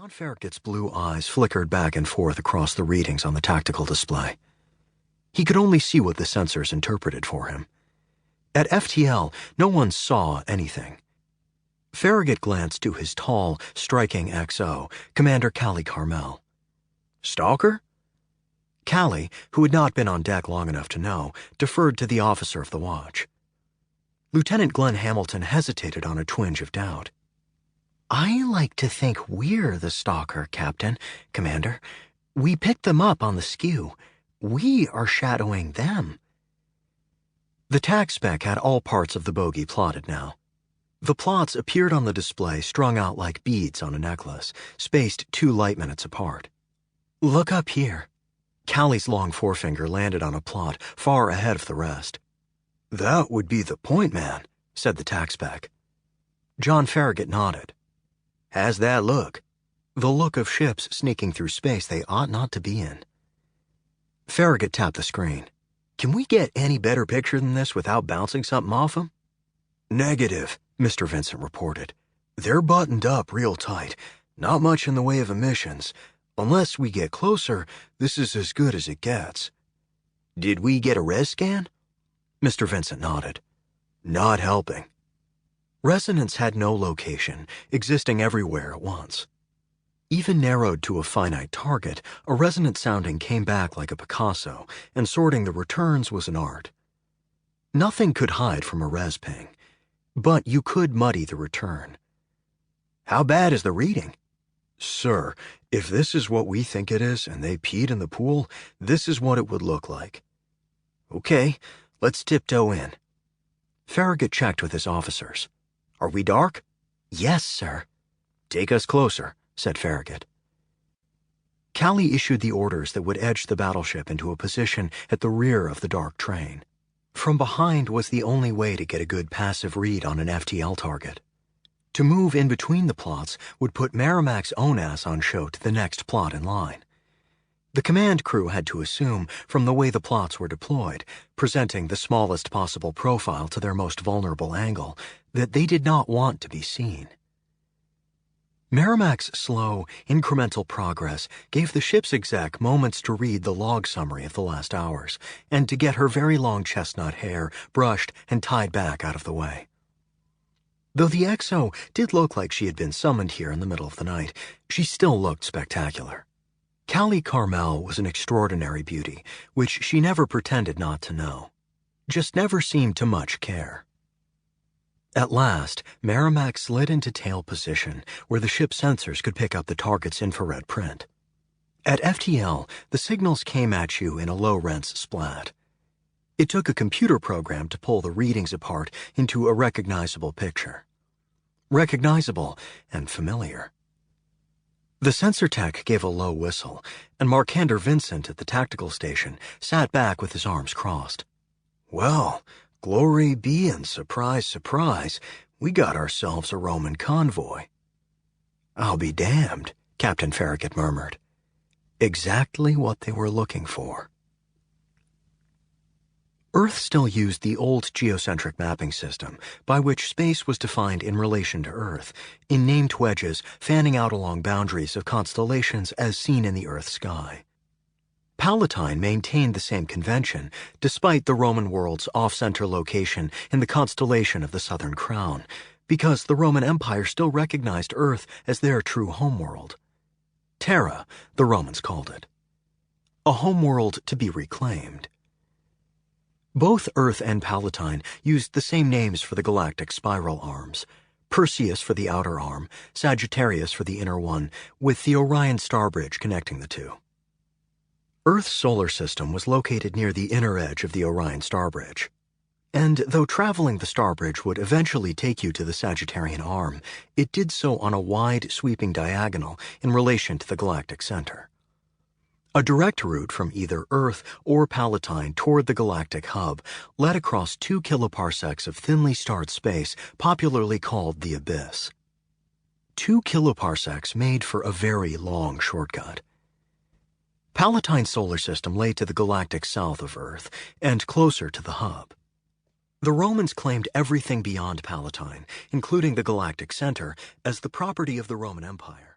John Farragut's blue eyes flickered back and forth across the readings on the tactical display. He could only see what the sensors interpreted for him. At FTL, no one saw anything. Farragut glanced to his tall, striking XO, Commander Callie Carmel. "Stalker?" Callie, who had not been on deck long enough to know, deferred to the officer of the watch. Lieutenant Glenn Hamilton hesitated on a twinge of doubt. "I like to think we're the stalker, Captain, Commander. We picked them up on the skew. We are shadowing them." The tac spec had all parts of the bogey plotted now. The plots appeared on the display strung out like beads on a necklace, spaced 2 light minutes apart. "Look up here." Callie's long forefinger landed on a plot far ahead of the rest. "That would be the point man," said the tac spec. John Farragut nodded. "How's that look?" "The look of ships sneaking through space they ought not to be in." Farragut tapped the screen. "Can we get any better picture than this without bouncing something off them?" "Negative," Mr. Vincent reported. "They're buttoned up real tight. Not much in the way of emissions. Unless we get closer, this is as good as it gets." "Did we get a res scan?" Mr. Vincent nodded. "Not helping." Resonance had no location, existing everywhere at once. Even narrowed to a finite target, a resonant sounding came back like a Picasso, and sorting the returns was an art. Nothing could hide from a res ping, but you could muddy the return. "How bad is the reading?" "Sir, if this is what we think it is and they peed in the pool, this is what it would look like." "Okay, let's tiptoe in." Farragut checked with his officers. "Are we dark?" "Yes, sir." "Take us closer," said Farragut. Callie issued the orders that would edge the battleship into a position at the rear of the dark train. From behind was the only way to get a good passive read on an FTL target. To move in between the plots would put Merrimack's own ass on show to the next plot in line. The command crew had to assume, from the way the plots were deployed, presenting the smallest possible profile to their most vulnerable angle, that they did not want to be seen. Merrimack's slow, incremental progress gave the ship's exec moments to read the log summary of the last hours, and to get her very long chestnut hair brushed and tied back out of the way. Though the XO did look like she had been summoned here in the middle of the night, she still looked spectacular. Callie Carmel was an extraordinary beauty, which she never pretended not to know. Just never seemed to much care. At last, Merrimack slid into tail position, where the ship's sensors could pick up the target's infrared print. At FTL, the signals came at you in a low-rents splat. It took a computer program to pull the readings apart into a recognizable picture. Recognizable and familiar. The sensor tech gave a low whistle, and Markander Vincent at the tactical station sat back with his arms crossed. "Well, glory be and surprise, surprise, we got ourselves a Roman convoy." "I'll be damned," Captain Farragut murmured. Exactly what they were looking for. Earth still used the old geocentric mapping system, by which space was defined in relation to Earth, in named wedges fanning out along boundaries of constellations as seen in the Earth sky. Palatine maintained the same convention, despite the Roman world's off-center location in the constellation of the Southern Crown, because the Roman Empire still recognized Earth as their true homeworld. Terra, the Romans called it. A homeworld to be reclaimed. Both Earth and Palatine used the same names for the galactic spiral arms, Perseus for the outer arm, Sagittarius for the inner one, with the Orion star bridge connecting the two. Earth's solar system was located near the inner edge of the Orion star bridge. And though traveling the star bridge would eventually take you to the Sagittarian arm, it did so on a wide, sweeping diagonal in relation to the galactic center. A direct route from either Earth or Palatine toward the galactic hub led across 2 kiloparsecs of thinly starred space popularly called the Abyss. 2 kiloparsecs made for a very long shortcut. Palatine's solar system lay to the galactic south of Earth and closer to the hub. The Romans claimed everything beyond Palatine, including the galactic center, as the property of the Roman Empire.